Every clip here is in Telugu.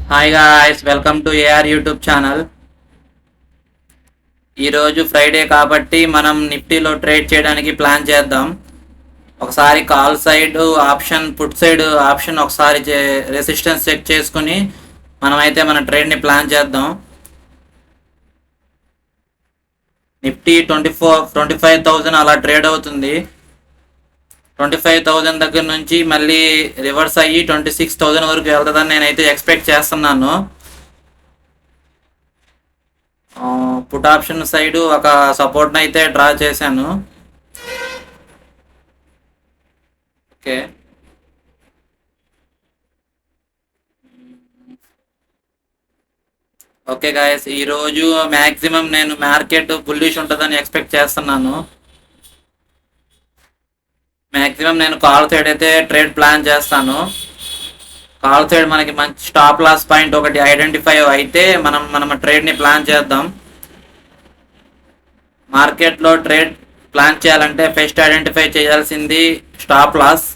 Hi guys, welcome to AR YouTube channel. ఈరోజు ఫ్రైడే కాబట్టి మనం నిఫ్టీలో ట్రేడ్ చేయడానికి ప్లాన్ చేద్దాం. ఒకసారి call side option, put side option ఒకసారి రెసిస్టెన్స్ చెక్ చేసుకుని మనమైతే మన ట్రేడ్ని ప్లాన్ చేద్దాం. నిఫ్టీ 25,000 అలా ట్రేడ్ అవుతుంది. 25,000 దగ్గర నుంచి మళ్ళీ రివర్స్ అయ్యి 26,000 వరకు వెళ్తుందని నేనైతే ఎక్స్పెక్ట్ చేస్తున్నాను. పుట్ ఆప్షన్ సైడ్ ఒక సపోర్ట్ని అయితే డ్రా చేశాను. ఓకే, ఓకే గాయస్, ఈరోజు మ్యాక్సిమం నేను మార్కెట్ బుల్లిష్ ఉంటుందని ఎక్స్పెక్ట్ చేస్తున్నాను. మ్యాక్సిమం నేను కాల్ సైడ్ అయితే ట్రేడ్ ప్లాన్ చేస్తాను. కాల్ సైడ్ మనకి మంచి స్టాప్ లాస్ పాయింట్ ఒకటి ఐడెంటిఫై అయితే మనం ట్రేడ్ని ప్లాన్ చేద్దాం. మార్కెట్లో ట్రేడ్ ప్లాన్ చేయాలంటే ఫస్ట్ ఐడెంటిఫై చేయాల్సింది స్టాప్ లాస్.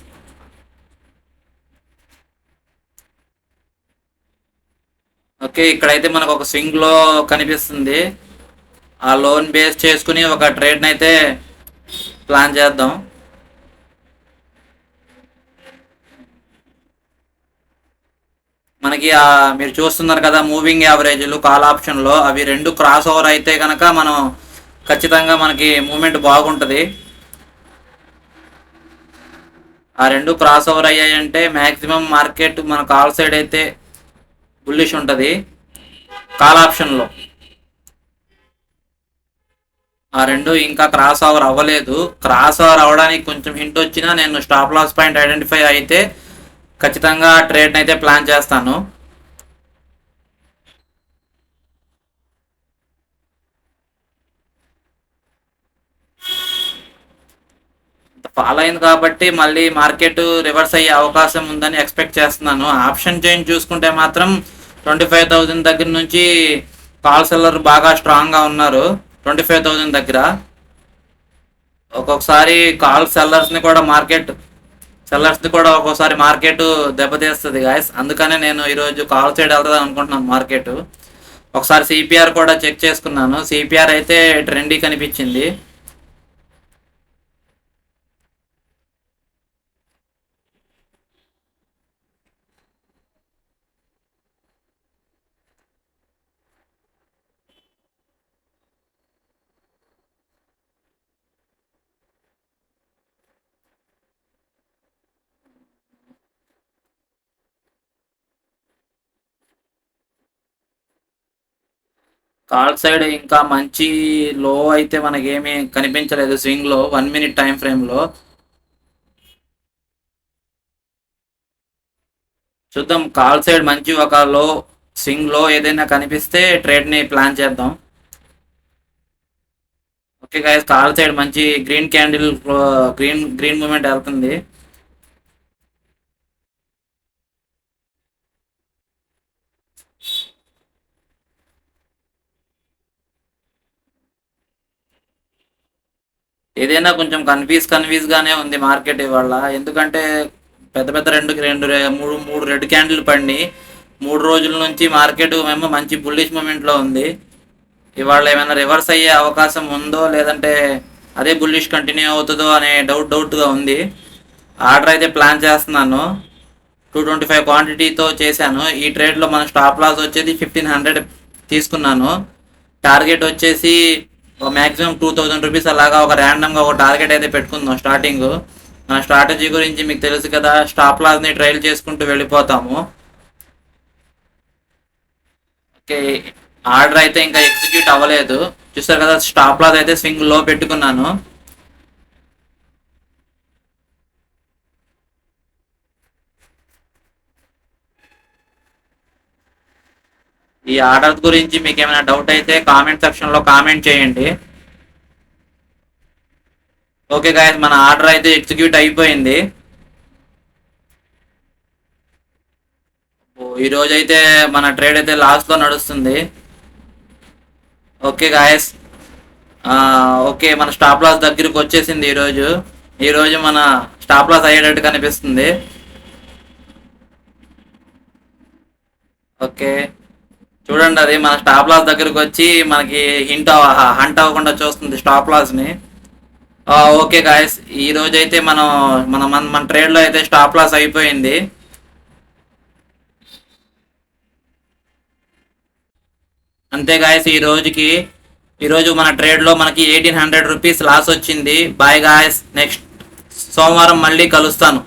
ఓకే, ఇక్కడైతే మనకు ఒక స్వింగ్ లో కనిపిస్తుంది. ఆ లోన్ బేస్ చేసుకుని ఒక ట్రేడ్ని అయితే ప్లాన్ చేద్దాం. మనకి మీరు చూస్తున్నారు కదా, మూవింగ్ యావరేజ్లు కాల్ ఆప్షన్లో అవి రెండు క్రాస్ ఓవర్ అయితే కనుక మనం ఖచ్చితంగా మనకి మూమెంట్ బాగుంటుంది. ఆ రెండు క్రాస్ ఓవర్ అయ్యాయంటే మ్యాక్సిమం మార్కెట్ మన కాల్ సైడ్ అయితే బుల్లిష్ ఉంటుంది. కాల్ ఆప్షన్లో ఆ రెండు ఇంకా క్రాస్ ఓవర్ అవ్వలేదు. క్రాస్ ఓవర్ అవ్వడానికి కొంచెం హింట్ వచ్చినా నేను స్టాప్ లాస్ పాయింట్ ఐడెంటిఫై అయితే ఖచ్చితంగా ట్రేడ్ని అయితే ప్లాన్ చేస్తాను. ఫాలో అయింది కాబట్టి మళ్ళీ మార్కెట్ రివర్స్ అయ్యే అవకాశం ఉందని ఎక్స్పెక్ట్ చేస్తున్నాను. ఆప్షన్ చేంజ్ చూసుకుంటే మాత్రం 25,000 దగ్గర నుంచి కాల్ సెల్లర్ బాగా స్ట్రాంగ్గా ఉన్నారు. 25,000 దగ్గర ఒక్కొక్కసారి కాల్ సెల్లర్స్ని కూడా ఒక్కొక్కసారి మార్కెట్ దెబ్బతీస్తుంది గాయస్. అందుకనే నేను ఈరోజు కాల్ సైడ్ వెళ్తుంది అనుకుంటున్నాను మార్కెట్. ఒకసారి సిపిఆర్ కూడా చెక్ చేసుకున్నాను. సిపిఆర్ అయితే ట్రెండీ కనిపించింది. కాల్ సైడ్ ఇంకా మంచి లో అయితే మనకేమీ కనిపించలేదు. స్వింగ్ లో 1 మినిట్ టైం ఫ్రేమ్ లో చూద్దాం. కాల్ సైడ్ మంచి ఒక లో స్వింగ్ లో ఏదైనా కనిపిస్తే ట్రేడ్ ని ప్లాన్ చేద్దాం. ఓకే గైస్, కాల్ సైడ్ మంచి గ్రీన్ క్యాండిల్, గ్రీన్ మూమెంట్ వెళ్తుంది. ఏదైనా కొంచెం కన్ఫ్యూజ్ గానే ఉంది మార్కెట్ ఇవాళ. ఎందుకంటే పెద్ద పెద్ద మూడు రెడ్ క్యాండిల్ పడి 3 రోజుల నుంచి మార్కెట్ మేము మంచి బుల్లిష్ మూమెంట్ లో ఉంది. ఇవాళ ఏమైనా రివర్స్ అయ్యే అవకాశం ఉందో లేదంటే అదే బుల్లిష్ కంటిన్యూ అవుతుందో అనే డౌట్గా ఉంది. ఆర్డర్ అయితే ప్లాన్ చేస్తున్నాను. 225 క్వాంటిటీతో చేశాను. ఈ ట్రేడ్లో మన స్టాప్ లాస్ వచ్చేది 1,500 తీసుకున్నాను. టార్గెట్ వచ్చేసి మ్యాక్సిమం 2,000 రూపీస్ అలాగా ఒక ర్యాండమ్గా ఒక టార్గెట్ అయితే పెట్టుకుందాం. స్టార్టింగ్ మన స్ట్రాటజీ గురించి మీకు తెలుసు కదా, స్టాప్ లాస్ని ట్రైల్ చేసుకుంటూ వెళ్ళిపోతాము. ఓకే, ఆర్డర్ అయితే ఇంకా ఎగ్జిక్యూట్ అవ్వలేదు. చూస్తారు కదా, స్టాప్ లాస్ అయితే స్వింగ్ లో పెట్టుకున్నాను. ఈ ఆర్డర్ గురించి మీకు ఏమైనా డౌట్ అయితే కామెంట్ సెక్షన్ లో కామెంట్ చేయండి. ఓకే గాయస్, మన ఆర్డర్ అయితే ఎగ్జిక్యూట్ అయిపోయింది. ఈ రోజు అయితే మన ట్రేడ్ అయితే లాస్ట్ లో నడుస్తుంది. ఓకే గాయస్, ఓకే, మన స్టాప్ లాస్ దగ్గరికి వచ్చేసింది. ఈరోజు మన స్టాప్ లాస్ అయ్యేటట్టు కనిపిస్తుంది. ఓకే, చూడండి అది మన స్టాప్ లాస్ దగ్గరకు వచ్చి మనకి హంట్ అవ్వకుండా చూస్తుంది స్టాప్ లాస్ని. ఓకే గాయస్, ఈ రోజు అయితే మన ట్రేడ్లో అయితే స్టాప్ లాస్ అయిపోయింది. అంతే గాయస్, ఈరోజు మన ట్రేడ్లో మనకి 1800 రూపీస్ లాస్ వచ్చింది. బాయ్ గాయస్, నెక్స్ట్ సోమవారం మళ్ళీ కలుస్తాను.